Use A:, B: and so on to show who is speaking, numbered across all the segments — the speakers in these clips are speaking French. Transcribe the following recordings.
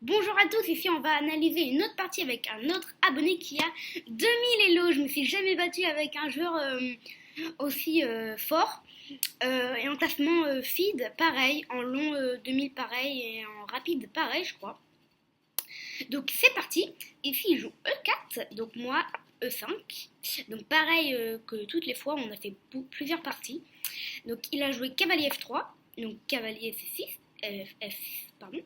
A: Bonjour à tous, ici on va analyser une autre partie avec un autre abonné qui a 2000 élos. Je me suis jamais battue avec un joueur aussi fort. Et en classement feed, pareil, en long 2000 pareil et en rapide pareil je crois. Donc c'est parti, ici il joue E4, donc moi E5. Donc pareil que toutes les fois, on a fait plusieurs parties. Donc il a joué cavalier F3, donc cavalier C6, pardon.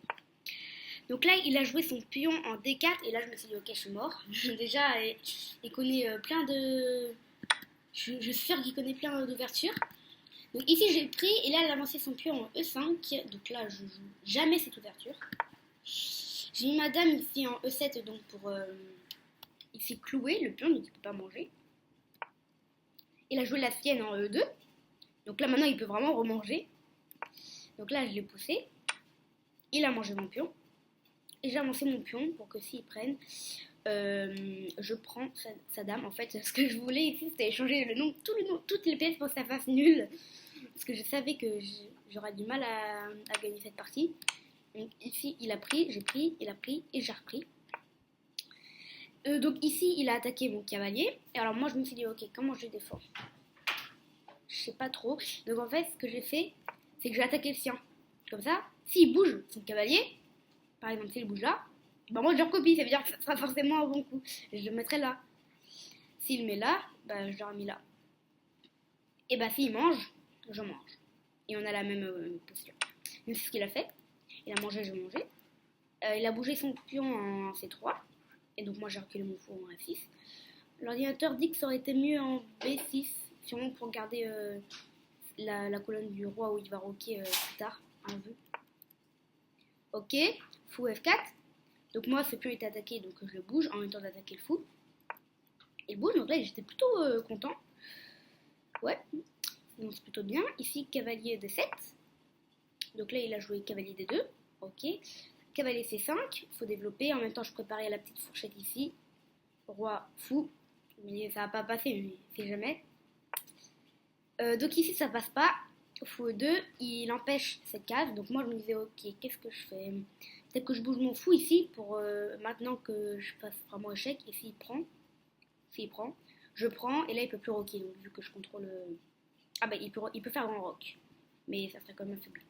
A: Donc là, il a joué son pion en D4 et là, je me suis dit, ok, je suis mort. Déjà, il connaît plein de... Je suis sûre qu'il connaît plein d'ouvertures. Donc ici, j'ai pris et là, il a lancé son pion en E5. Donc là, je joue jamais cette ouverture. J'ai mis ma dame ici en E7, donc pour ici clouer le pion, donc il ne peut pas manger. Il a joué la sienne en E2. Donc là, maintenant, il peut vraiment remanger. Donc là, je l'ai poussé. Il a mangé mon pion. Et j'ai avancé mon pion pour que s'il prenne, je prends sa dame. En fait, ce que je voulais ici, c'était échanger toutes les pièces pour que ça fasse nul. Parce que je savais que j'aurais du mal à gagner cette partie. Donc ici, il a pris, j'ai pris, il a pris et j'ai repris. Donc ici, il a attaqué mon cavalier. Et alors moi, je me suis dit, ok, comment je défends? Je sais pas trop. Donc en fait, ce que j'ai fait, c'est que j'ai attaqué le sien. Comme ça, s'il bouge son cavalier, par exemple, s'il bouge là, bah moi je le recopie, ça veut dire que ça sera forcément un bon coup. Je le mettrai là. S'il met là, bah je l'aurai mis là. Et bah s'il mange, je mange. Et on a la même posture. Donc c'est ce qu'il a fait. Il a mangé, je mangeais. Il a bougé son pion en C3. Et donc moi j'ai reculé mon fou en F6. L'ordinateur dit que ça aurait été mieux en B6, sûrement pour garder la colonne du roi où il va roquer plus tard, en vue. Ok, fou F4. Donc moi, ce pion est attaqué, donc je le bouge en même temps d'attaquer le fou. Il bouge, donc là, j'étais plutôt content. Ouais, donc c'est plutôt bien. Ici, cavalier D7. Donc là, il a joué cavalier D2. Ok. Cavalier C5, il faut développer. En même temps, je préparais la petite fourchette ici. Roi, fou. Mais ça va pas passer, mais c'est jamais. Donc ici, ça passe pas. Fou E2, il empêche cette case. Donc moi, je me disais, ok, qu'est-ce que je fais? Peut-être que je bouge mon fou ici pour maintenant que je fasse vraiment échec. Et s'il prend, je prends et là il peut plus rocker. Donc vu que je contrôle. Ah bah il peut faire grand rock. Mais ça serait quand même affaibli.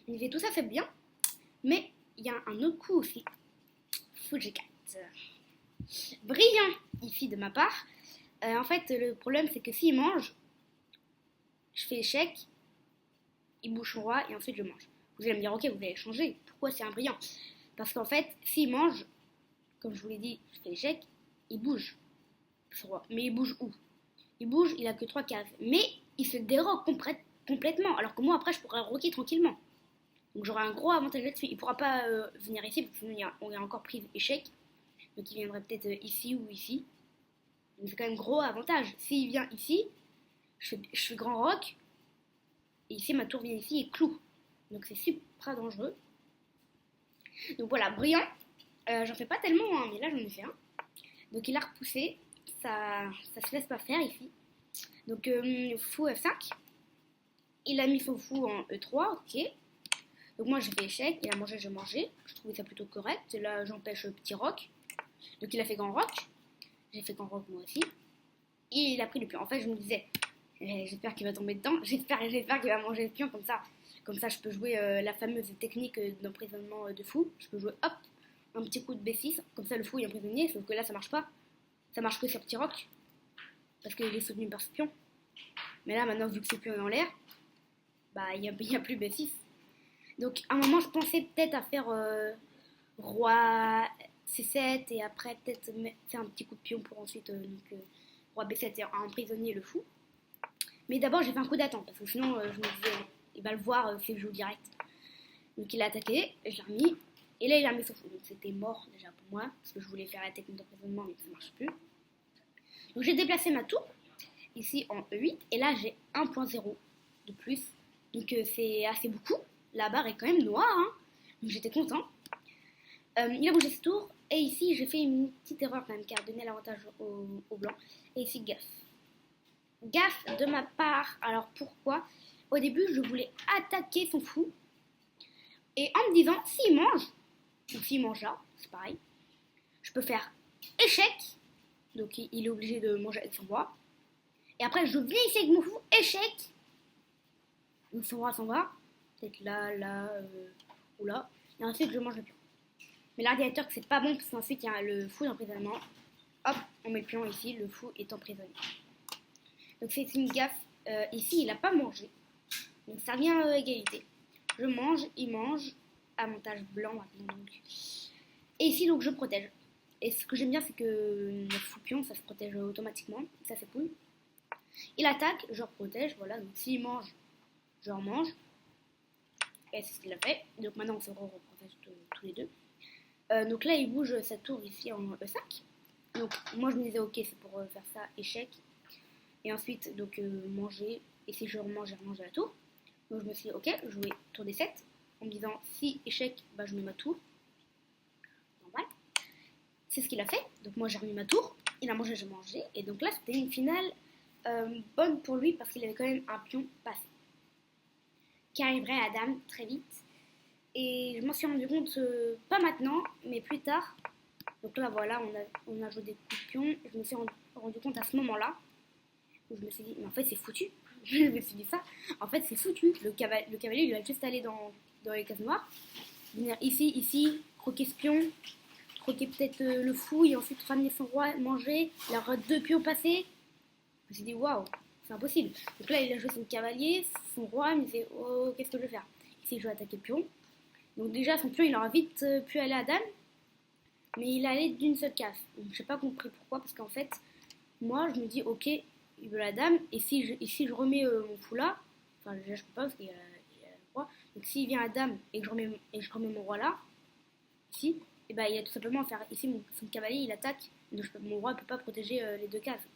A: Donc tout ça fait bien. Mais il y a un autre coup aussi. Fou G4. Brillant ici de ma part. En fait le problème c'est que s'il mange, je fais échec. Il bouge son roi et ensuite je mange. Vous allez me dire, ok, vous allez changer. Pourquoi c'est un brillant? Parce qu'en fait, s'il mange, comme je vous l'ai dit, je fais l'échec, il bouge, ce roi. Mais il bouge où? Il bouge, il a que 3 cases. Mais il se déroque complètement. Alors que moi, après, je pourrais roquer tranquillement. Donc j'aurai un gros avantage là-dessus. Il ne pourra pas venir ici, parce que sinon, on a encore pris échec. Donc il viendrait peut-être ici ou ici. Donc c'est quand même gros avantage. S'il vient ici, je fais grand roc. Et ici, ma tour vient ici et cloue. Donc c'est super dangereux. Donc voilà, brillant. J'en fais pas tellement, hein, mais là j'en ai fait un. Donc il a repoussé. Ça se laisse pas faire ici. Donc fou F5. Il a mis son fou en E3, ok. Donc moi j'ai fait échec. Il a mangé, j'ai mangé. Je trouvais ça plutôt correct. Et là j'empêche le petit roc. Donc il a fait grand roc. J'ai fait grand roc moi aussi. Et il a pris le pion. En fait je me disais, j'espère qu'il va tomber dedans. J'espère qu'il va manger le pion comme ça. Comme ça, je peux jouer la fameuse technique d'emprisonnement de fou. Je peux jouer, hop, un petit coup de B6. Comme ça, le fou est emprisonné. Sauf que là, ça marche pas. Ça marche que sur petit roc. Parce qu'il est soutenu par ce pion. Mais là, maintenant, vu que ce pion est en l'air, bah, il n'y a plus B6. Donc, à un moment, je pensais peut-être à faire roi C7. Et après, peut-être faire un petit coup de pion pour ensuite roi B7 et emprisonner le fou. Mais d'abord, j'ai fait un coup d'attente. Parce que sinon, je me disais, il va le voir, c'est le jeu direct. Donc il a attaqué, je l'ai remis, et là il a mis son fou. Donc c'était mort déjà pour moi, parce que je voulais faire la technique d'emprisonnement, mais ça ne marche plus. Donc j'ai déplacé ma tour, ici en E8, et là j'ai 1.0 de plus. Donc c'est assez beaucoup. La barre est quand même noire, hein. Donc j'étais content. Il a bougé ce tour, et ici j'ai fait une petite erreur quand même, qui a donné l'avantage au blanc. Et ici gaffe. Gaffe de ma part, alors pourquoi? Au début, je voulais attaquer son fou. Et en me disant, s'il mange, s'il mange là, c'est pareil. Je peux faire échec, donc il est obligé de manger avec son roi. Et après, je viens ici avec mon fou, échec. Donc son roi s'en va, peut-être là, ou là. Et ensuite, je mange le pion. Mais l'ordinateur, c'est pas bon parce qu'ensuite, il y a le fou d'emprisonnement. Hop, on met le pion ici, le fou est emprisonné. Donc c'est une gaffe. Ici, il n'a pas mangé. Donc ça revient à égalité. Je mange, il mange. Avantage blanc maintenant. Donc. Et ici, donc je protège. Et ce que j'aime bien, c'est que le fou pion, ça se protège automatiquement. Ça, c'est cool. Il attaque, je protège. Voilà, donc s'il mange, je mange. Et c'est ce qu'il a fait. Donc maintenant, on se reprotège tous les deux. Donc là, il bouge sa tour ici en E5. Donc moi, je me disais, ok, c'est pour faire ça, échec. Et ensuite, donc manger. Et si je remange, j'ai remangé la tour. Donc je me suis dit, ok, jouer tour des 7. En me disant, si échec, bah, je mets ma tour. Normal. C'est ce qu'il a fait. Donc moi, j'ai remis ma tour. Il a mangé, j'ai mangé. Et donc là, c'était une finale bonne pour lui parce qu'il avait quand même un pion passé. Qui arriverait à dame très vite. Et je m'en suis rendu compte, pas maintenant, mais plus tard. Donc là, voilà, on a joué des coups de pion. Je me suis rendu compte à ce moment-là. Où je me suis dit, mais en fait, c'est foutu. Je me suis dit ça. En fait, c'est foutu. Le cavalier, il va juste aller dans les cases noires. Venir ici, croquer ce pion. Croquer peut-être le fou. Et ensuite ramener son roi, manger. Il aura 2 pions passés. Je me suis dit, waouh, c'est impossible. Donc là, il a joué son cavalier, son roi. Il me disait, oh, qu'est-ce que je vais faire? Ici, je vais attaquer le pion. Donc déjà, son pion, il aura vite pu aller à dame. Mais il allait d'une seule case. Donc, je n'ai pas compris pourquoi. Parce qu'en fait, moi, je me dis, ok, il veut la dame. Et si je remets mon fou là, enfin, déjà, je peux pas parce qu'il y a le roi. Donc s'il vient à dame et que je remets mon roi là, ici, et ben, il a tout simplement à faire ici, son cavalier, il attaque. Donc mon roi ne peut pas protéger les 2 cases.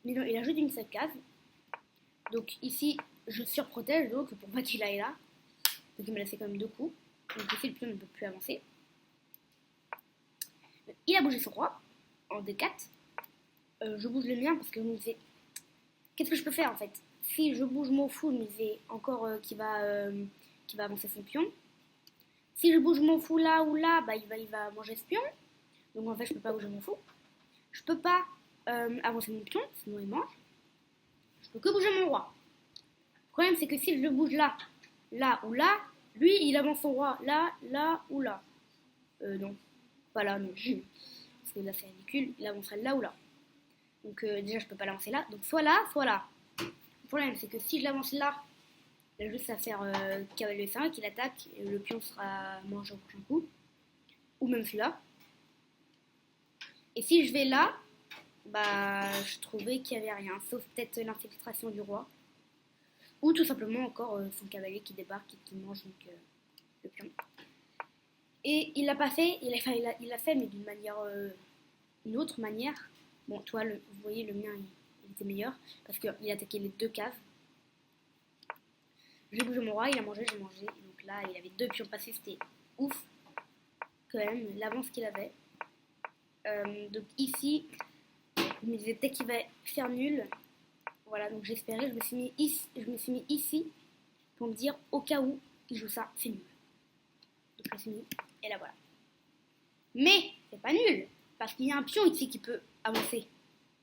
A: Mais non, il a joué d'une seule case. Donc ici, je surprotège donc pour pas qu'il aille là. Donc il m'a laissé quand même 2 coups. Donc ici, le pion ne peut plus avancer. Il a bougé son roi en D4. Je bouge le mien parce que je me disais, qu'est-ce que je peux faire en fait? Si je bouge mon fou, je me disais encore qu'il va avancer son pion. Si je bouge mon fou là ou là, bah, il va manger ce pion. Donc en fait, je peux pas bouger mon fou. Je peux pas avancer mon pion, sinon il mange. Je peux que bouger mon roi. Le problème, c'est que si je le bouge là ou là, lui, il avance son roi là ou là. Non, pas là, non. Parce que là, c'est ridicule. Il avancerait là ou là. Donc déjà, je peux pas l'avancer là. Donc soit là, soit là. Le problème, c'est que si je l'avance là, il a juste à faire cavalier 5, il attaque, et le pion sera mangé au prochain coup. Ou même celui-là. Et si je vais là, bah, je trouvais qu'il n'y avait rien, sauf peut-être l'infiltration du roi. Ou tout simplement encore son cavalier qui débarque et qui mange donc, le pion. Et il l'a pas fait, il l'a fait, mais d'une manière, une autre manière. Bon, toi, vous voyez, le mien, il était meilleur, parce qu'il attaquait les 2 cases. J'ai bougé mon roi, il a mangé, j'ai mangé. Donc là, il avait 2 pions passés, c'était ouf, quand même, l'avance qu'il avait. Donc ici, je me disais peut-être qu'il va faire nul. Voilà, donc j'espérais, je me suis mis ici pour me dire au cas où il joue ça, c'est nul. Donc je me suis mis, et là voilà. Mais c'est pas nul, parce qu'il y a un pion ici qui peut avancer.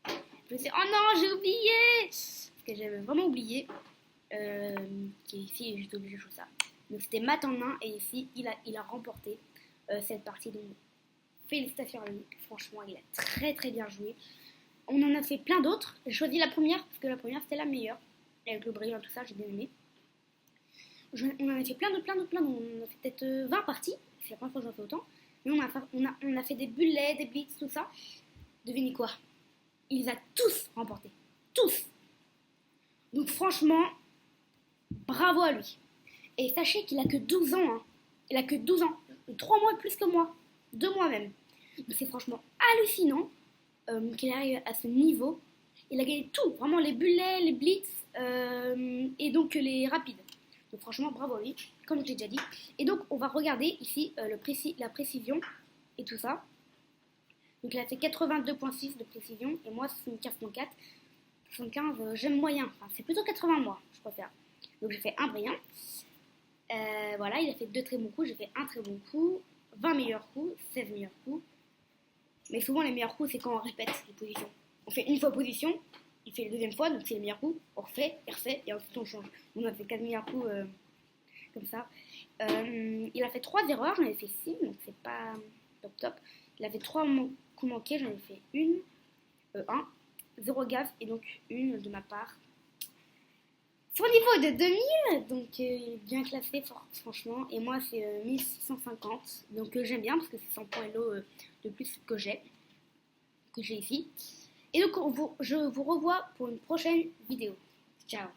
A: Je me suis dit, oh non, j'ai oublié! Parce que j'avais vraiment oublié qu'ici, j'étais obligé de jouer ça. Donc c'était mat en main, et ici, il a remporté cette partie. Donc félicitations à lui, franchement, il a très très bien joué. On en a fait plein d'autres. J'ai choisi la première parce que la première c'était la meilleure. Avec le brillant, tout ça, j'ai bien aimé. On en a fait plein d'autres. On a fait peut-être 20 parties. C'est la première fois que j'en fais autant. Mais on a fait des bullets, des blitz, tout ça. Devinez quoi? Il les a tous remportés. Tous. Donc franchement, bravo à lui. Et sachez qu'il a que 12 ans. Hein. Il a que 12 ans. 3 mois plus que moi. 2 mois même. Donc c'est franchement hallucinant. Qu'il arrive à ce niveau. Il a gagné tout, vraiment les bullets, les blitz et donc les rapides. Donc franchement, bravo à lui, comme je l'ai déjà dit. Et donc on va regarder ici la précision et tout ça. Donc il a fait 82.6 de précision et moi c'est une 15.4. 75, j'aime moyen, enfin c'est plutôt 80 moi, je préfère. Donc j'ai fait un brillant. Voilà, il a fait 2 très bons coups, j'ai fait un très bon coup, 20 meilleurs coups, 16 meilleurs coups. Mais souvent, les meilleurs coups, c'est quand on répète les positions. On fait une fois position, il fait la deuxième fois, donc c'est le meilleur coup, on refait, il refait, et ensuite on change. On a fait 4 meilleurs coups comme ça. Il a fait 3 erreurs, j'en ai fait 6, donc c'est pas top top. Il a fait 3 coups manqués, j'en ai fait une, 1, 0 gaffe, et donc une de ma part. Son niveau de 2000, donc bien classé franchement, et moi c'est 1650, donc j'aime bien parce que c'est 100 points Elo de plus que j'ai ici. Et donc je vous revois pour une prochaine vidéo. Ciao.